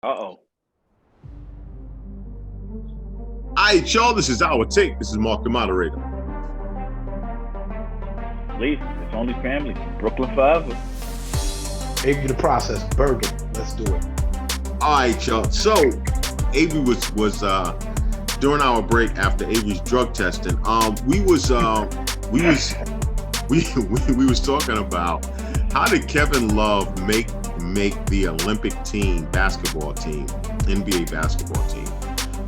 Uh-oh. All right, y'all, this is our take. This is Mark the moderator. Leave. It's only family. Brooklyn forever. Maybe the process. Bergen. Let's do it. All right, y'all. So Avery was during our break after Avery's drug testing. We was talking about how did Kevin Love make the Olympic team, basketball team, NBA basketball team.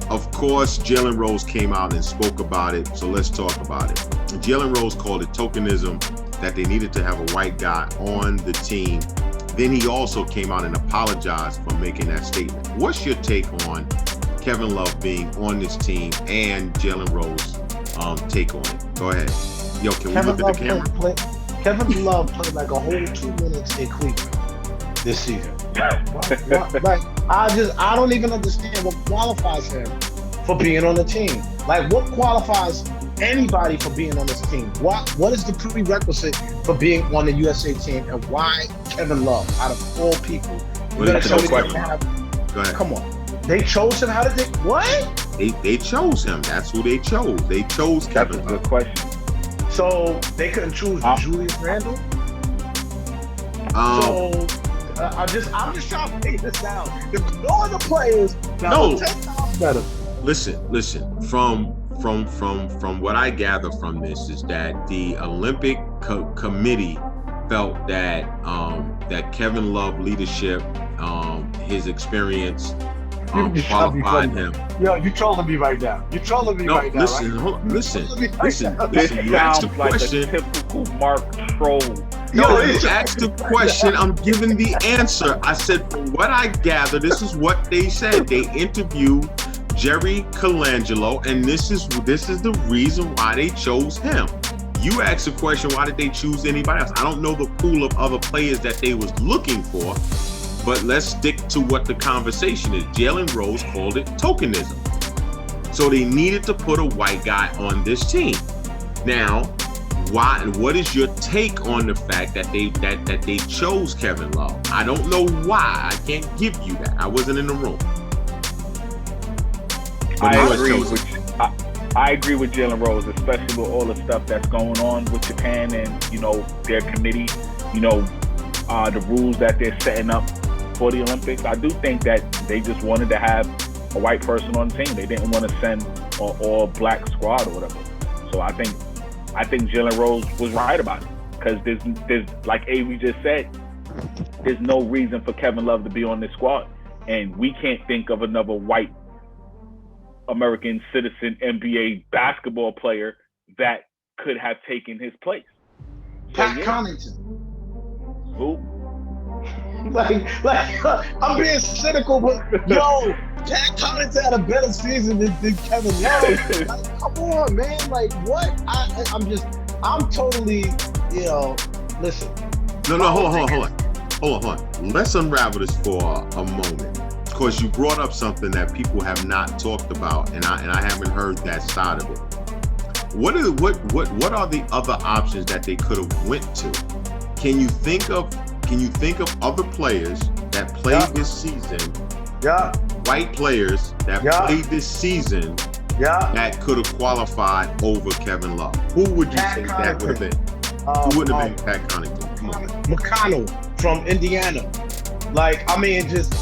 Of course, Jalen Rose came out and spoke about it, so let's talk about it. Jalen Rose called it tokenism, that they needed to have a white guy on the team. Then he also came out and apologized for making that statement. What's your take on Kevin Love being on this team and Jalen Rose take on it? Go ahead. Yo, can we look at the camera? Kevin Love played like a whole 2 minutes in Cleveland this season. Like, I don't even understand what qualifies him for being on the team. Like, what qualifies anybody for being on this team? What is the prerequisite for being on the USA team, and why Kevin Love out of all people? Well, that's a good question. Go ahead. Come on. They chose him. How did they? What? They chose him. That's who they chose. They chose Kevin Love. Good question. So they couldn't choose Julius Randle. I'm just trying to figure this out. If all the players, no, 10 times better. Listen. From what I gather from this is that the Olympic committee felt that that Kevin Love leadership, his experience, qualified him. Yo, you trolling me right now. You trolling me right now. Listen. You asked the question. Like a typical Mark troll. No, you asked the question. I'm giving the answer. I said, from what I gather, this is what they said. They interviewed Jerry Colangelo, and this is the reason why they chose him. You asked the question, why did they choose anybody else? I don't know the pool of other players that they was looking for, but let's stick to what the conversation is. Jalen Rose called it tokenism. So they needed to put a white guy on this team. Now, why? What is your take on the fact that they chose Kevin Love? I don't know why. I can't give you that. I wasn't in the room. I agree with Jalen Rose, especially with all the stuff that's going on with Japan and their committee. The rules that they're setting up for the Olympics. I do think that they just wanted to have a white person on the team. They didn't want to send an all-black squad or whatever. So I think Jalen Rose was right about it, because there's like Avery just said, there's no reason for Kevin Love to be on this squad, and we can't think of another white American citizen NBA basketball player that could have taken his place. Pat Connaughton. Who? Like I'm being cynical, but yo, Pat Connaughton had a better season than Kevin Love. Like, come on, man. Like, what? I'm totally, listen. No, hold on. Let's unravel this for a moment. Because you brought up something that people have not talked about, and I haven't heard that side of it. What are the other options that they could have went to? Can you think of other players that played this season? Yeah. White players that played this season that could have qualified over Kevin Love. Who would you say that would have been? Who would have been Pat Connaughton? Come on. McConnell from Indiana. Like, I mean, just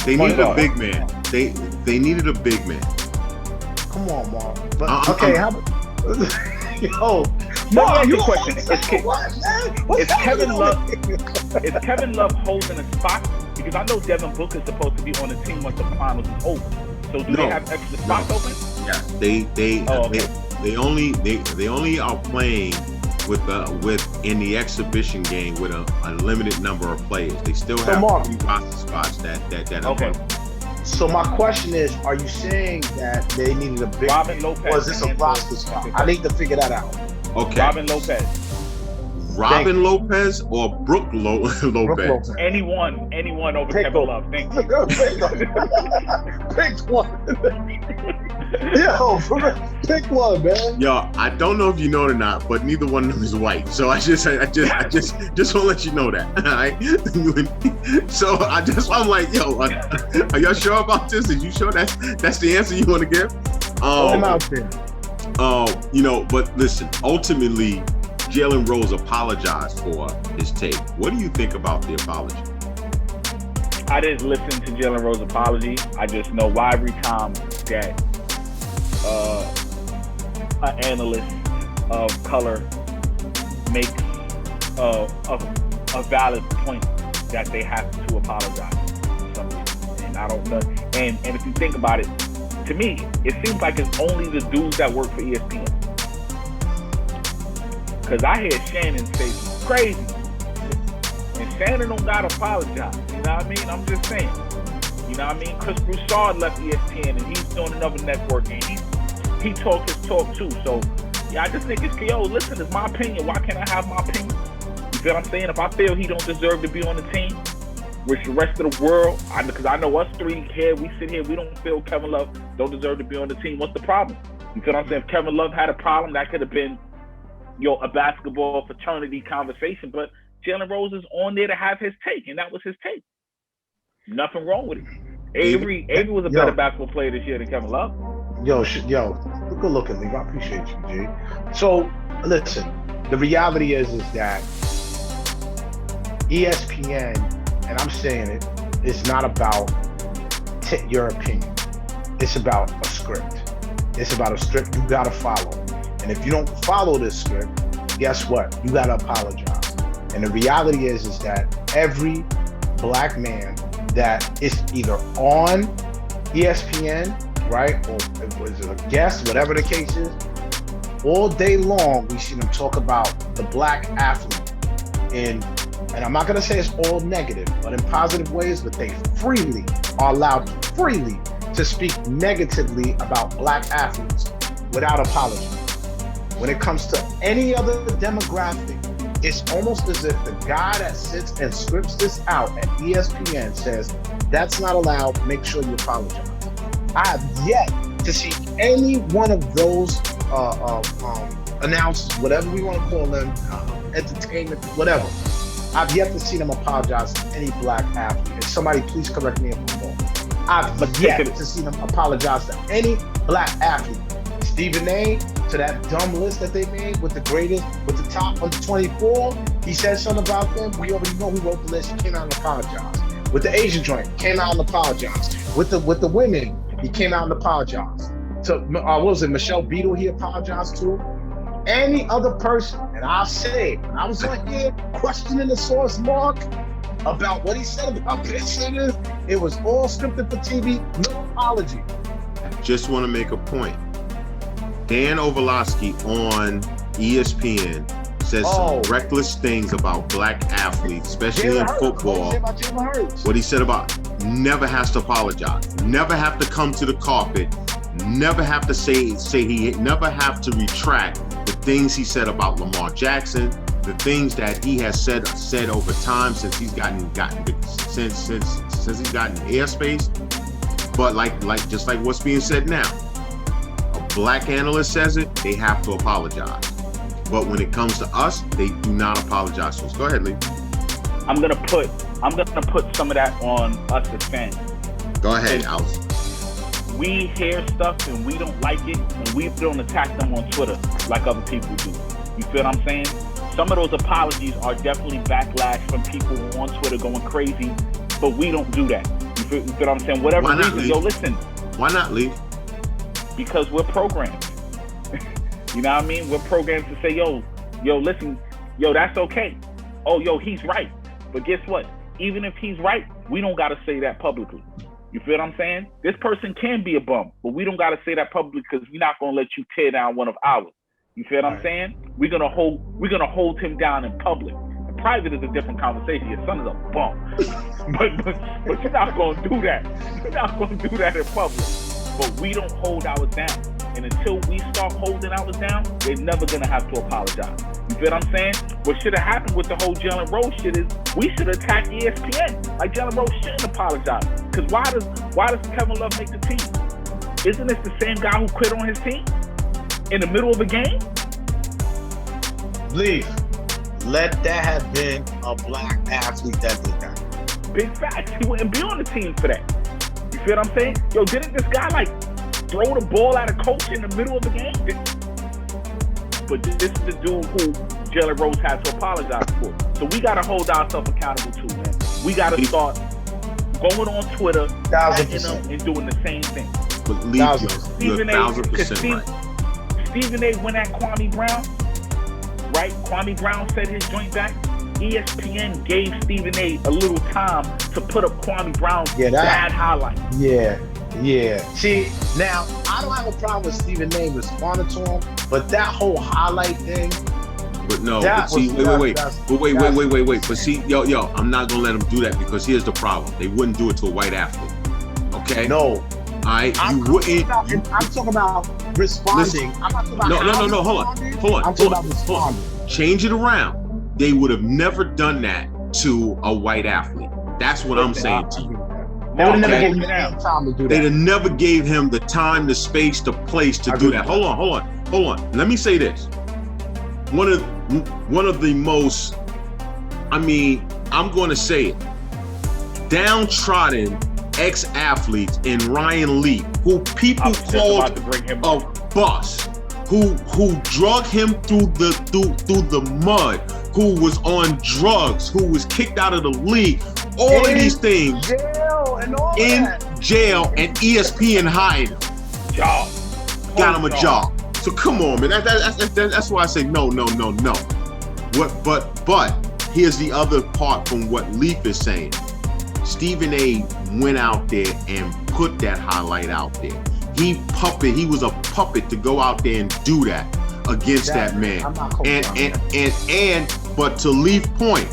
they needed a big man. They needed a big man. Come on, Mark. But okay, how about yo? Mark, you question. Is Kevin Love holding a spot? Because I know Devin Booker is supposed to be on the team once the finals is over. So do they have extra spots open? Yeah, they only are playing with in the exhibition game with a limited number of players. They still have 3 roster spots that okay. So my question is, are you saying that they needed a big Robin Lopez, or is this a roster spot? I need to figure that out. Okay. Robin Lopez. Robin Lopez or Brooke Lopez? Lopez. Anyone over Pick Kevin one. Love. Thank you. Pick one. Yo, pick one, man. Yo, I don't know if you know it or not, but neither one of them is white. So I just want to let you know that. All right. So I'm like, yo, are y'all sure about this? Are you sure that's the answer you want to give? I'm out there. But listen, ultimately, Jalen Rose apologized for his take. What do you think about the apology? I didn't listen to Jalen Rose's apology. I just know why every time that an analyst of color makes a valid point, that they have to apologize for some reason. And I don't know. And if you think about it, to me, it seems like it's only the dudes that work for ESPN. Because I hear Shannon say some crazy. And Shannon don't gotta apologize. You know what I mean? I'm just saying. You know what I mean? Chris Broussard left ESPN and he's doing another network and he talk his talk too. So yeah, I just think it's listen, it's my opinion. Why can't I have my opinion? You feel what I'm saying? If I feel he don't deserve to be on the team, which the rest of the world, because I know us three here, we sit here, we don't feel Kevin Love don't deserve to be on the team. What's the problem? You feel what I'm saying? If Kevin Love had a problem, that could have been a basketball fraternity conversation, but Jalen Rose is on there to have his take, and that was his take. Nothing wrong with it. Avery was a better basketball player this year than Kevin Love. Good looking, Lee. I appreciate you, G. So, listen, the reality is that ESPN, and I'm saying it, is not about your opinion. It's about a script. It's about a script you gotta follow. And if you don't follow this script, guess what? You gotta apologize. And the reality is that every black man that is either on ESPN, right, or was it a guest, whatever the case is, all day long we see them talk about the black athlete and I'm not gonna say it's all negative, but in positive ways, but they freely are allowed to speak negatively about black athletes without apology. When it comes to any other demographic, it's almost as if the guy that sits and scripts this out at ESPN says, that's not allowed, make sure you apologize. I have yet to see any one of those announcers, whatever we want to call them, entertainment, whatever. I've yet to see them apologize to any black athlete. And somebody please correct me if I'm wrong. I've yet to see them apologize to any black athlete. Stephen A, to that dumb list that they made with the greatest, with the top under 24, he said something about them. We already know who wrote the list. He came out and apologized. With the Asian joint, came out and apologized. With the women, he came out and apologized. To what was it, Michelle Beadle? He apologized to. Any other person, and I'll say, when I was on here questioning the source Mark about what he said about pitch sitters, it was all scripted for TV, no apology. Just want to make a point. Dan Orlovsky on ESPN says some reckless things about black athletes, especially in football. What he said about never has to apologize, never have to come to the carpet, never have to say he never have to retract the things he said about Lamar Jackson, the things that he has said over time since he's gotten since he's gotten airspace. But just like what's being said now, a black analyst says it, they have to apologize. But when it comes to us, they do not apologize to us. Go ahead, Lee. I'm gonna put some of that on us as fans. Go ahead, Alice. We hear stuff and we don't like it, and we don't attack them on Twitter like other people do. You feel what I'm saying? Some of those apologies are definitely backlash from people on Twitter going crazy, but we don't do that. You feel what I'm saying? Whatever reason, leave? Yo, listen. Why not leave? Because we're programmed. You know what I mean? We're programmed to say, yo, listen, that's okay. Oh, he's right. But guess what? Even if he's right, we don't got to say that publicly. You feel what I'm saying? This person can be a bum, but we don't got to say that publicly because we're not going to let you tear down one of ours. You feel what I'm saying? We're gonna hold him down in public. In private is a different conversation. Your son is a bum, but you're not going to do that. You're not going to do that in public. But we don't hold ours down. And until we start holding ours down, they're never gonna have to apologize. You feel what I'm saying? What should have happened with the whole Jalen Rose shit is we should attack ESPN. Like Jalen Rose shouldn't apologize. Because why does Kevin Love make the team? Isn't this the same guy who quit on his team in the middle of a game? Leave. Let that have been a black athlete that did that. Big facts. He wouldn't be on the team for that. You feel what I'm saying? Yo, didn't this guy like throw the ball at a coach in the middle of the game? But this is the dude who Jalen Rose had to apologize for. So we got to hold ourselves accountable too, man. We got to start going on Twitter, tagging them, and doing the same thing. But leave you're 1,000% right. Stephen A. went at Kwame Brown, right? Kwame Brown said his joint back. ESPN gave Stephen A. a little time to put up Kwame Brown's bad highlight. Yeah. See, now, I don't have a problem with Stephen A. responding to him, but that whole highlight thing. But no, but see, wait. But see, yo, I'm not going to let him do that because here's the problem. They wouldn't do it to a white athlete. Okay? No. All right? I'm talking about responding. I'm not talking about no. Hold on. I'm talking about responding. Change it around. They would have never done that to a white athlete. That's what I'm saying to you. They would have never gave him the time to do that. They'd have never gave him the time, the space, the place to do that. Hold on. Let me say this. One of the most, I'm going to say it, downtrodden ex-athletes in Ryan Leaf, who people called a bust, who drug him through the mud, who was on drugs, who was kicked out of the league, all of these things in jail, and ESPN hired him. Got him a job. So come on, man. That's why I say no. But here's the other part from what Leaf is saying. Stephen A. went out there and put that highlight out there. He was a puppet to go out there and do that against that man. But to Leaf's point,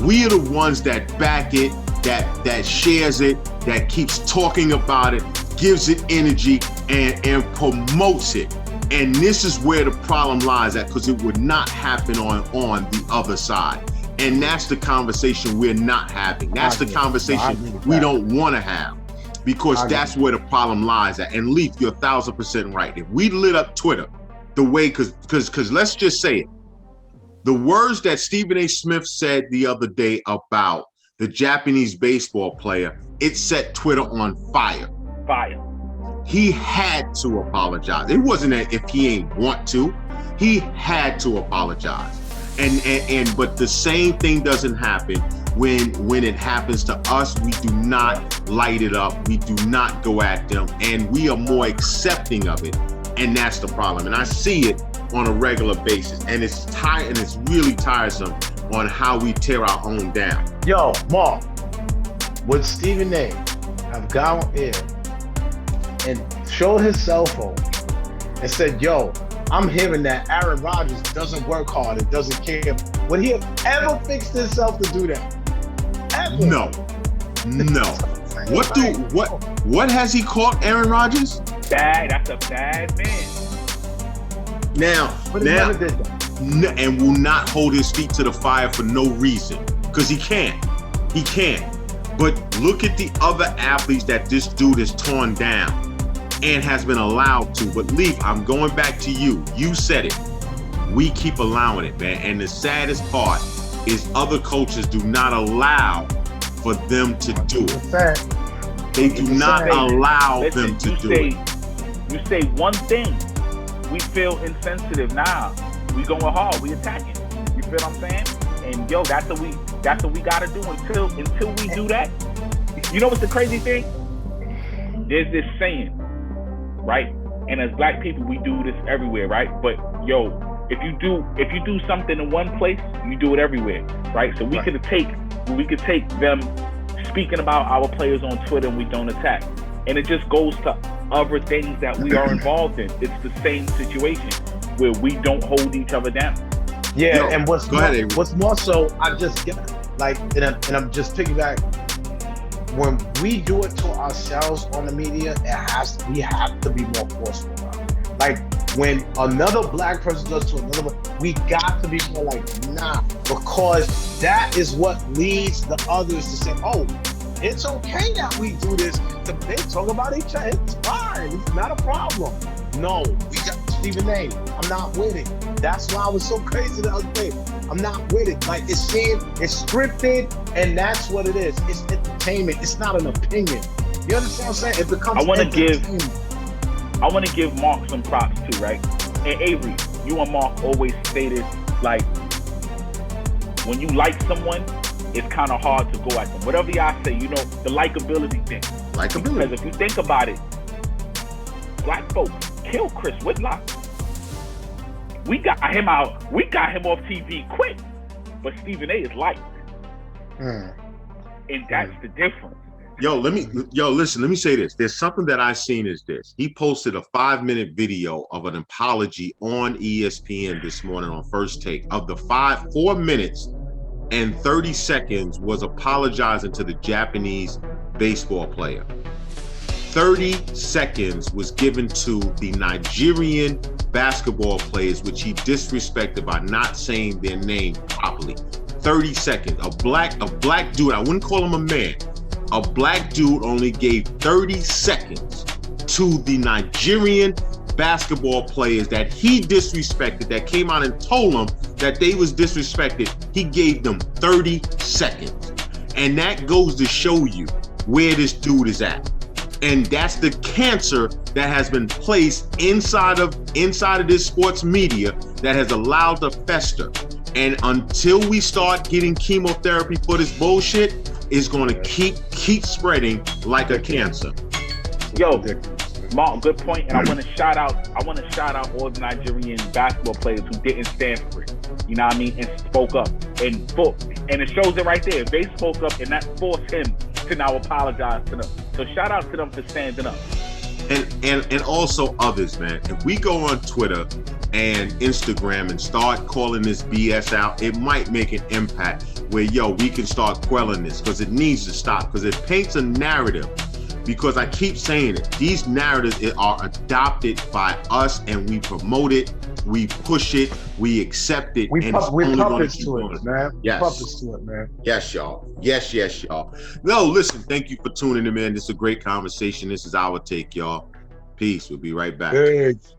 we are the ones that back it, that shares it, that keeps talking about it, gives it energy, and promotes it. And this is where the problem lies at, because it would not happen on the other side. And that's the conversation we're not having. That's the conversation we don't want to have, because that's where the problem lies at. And Leaf, you're 1,000% right. If we lit up Twitter the way, because let's just say it, the words that Stephen A. Smith said the other day about the Japanese baseball player, it set Twitter on fire. He had to apologize. It wasn't that if he ain't want to, he had to apologize. But the same thing doesn't happen when it happens to us. We do not light it up. We do not go at them, and we are more accepting of it. And that's the problem. And I see it on a regular basis, and it's really tiresome on how we tear our own down. Yo, Mark, would Stephen A. have gone on air and showed his cell phone and said, yo, I'm hearing that Aaron Rodgers doesn't work hard and doesn't care? Would he have ever fixed himself to do that? Ever? No. What has he called Aaron Rodgers? That's a bad man. Now, and will not hold his feet to the fire for no reason, because he can't. But look at the other athletes that this dude has torn down and has been allowed to. But Leaf, I'm going back to you. You said it. We keep allowing it, man. And the saddest part is other coaches do not allow for them to do it. They do not allow them to do it. You say one thing, we feel insensitive. Nah, we going hard. We attacking. You feel what I'm saying? And yo, that's what we gotta do until we do that. You know what's the crazy thing? There's this saying, right? And as black people, we do this everywhere, right? But yo, if you do something in one place, you do it everywhere, right? So we could take them speaking about our players on Twitter and we don't attack. And it just goes to other things that we are involved in. It's the same situation where we don't hold each other down. Yeah, yo, and what's more so, I just get like, and I'm just piggyback. When we do it to ourselves on the media, we have to be more forceful about it. Like when another black person does to another, we got to be more like, nah, because that is what leads the others to say, oh, it's okay that we do this. They talk about each other. It's fine. It's not a problem. No, we got Stephen A. I'm not with it. That's why I was so crazy the other day. I'm not with it. Like it's scripted, and that's what it is. It's entertainment. It's not an opinion. You understand what I'm saying? It becomes. I want to give Mark some props too, right? And Avery, you and Mark always stated like when you like someone, it's kind of hard to go at them. Whatever y'all say, the likability thing. Likability. Because if you think about it, black folks killed Chris Whitlock. We got him out. We got him off TV quick. But Stephen A. is liked. And that's the difference. Listen, let me say this. There's something that I seen is this. He posted a 5-minute video of an apology on ESPN this morning on First Take. Of the 4 minutes and 30 seconds was apologizing to the Japanese baseball player. 30 seconds was given to the Nigerian basketball players, which he disrespected by not saying their name properly. 30 seconds. A black dude, I wouldn't call him a man. A black dude only gave 30 seconds to the Nigerian basketball players that he disrespected, that came out and told them that they was disrespected. He gave them 30 seconds. And that goes to show you where this dude is at. And that's the cancer that has been placed inside of this sports media that has allowed to fester. And until we start getting chemotherapy for this bullshit, it's going to keep spreading like a cancer. Yo, Mark, good point. And I want to shout out all the Nigerian basketball players who didn't stand for it. You know what I mean? And spoke up. And it shows it right there. They spoke up, and that forced him to now apologize to them. So shout out to them for standing up. And also others, man. If we go on Twitter and Instagram and start calling this BS out, it might make an impact where, we can start quelling this, because it needs to stop, because it paints a narrative. Because I keep saying it, these narratives are adopted by us, and we promote it, we push it, we accept it. We puppets to it, man. Yes. Puppets to it, man. Yes, y'all. Yes, y'all. No, listen, thank you for tuning in, man. This is a great conversation. This is our take, y'all. Peace. We'll be right back. Peace.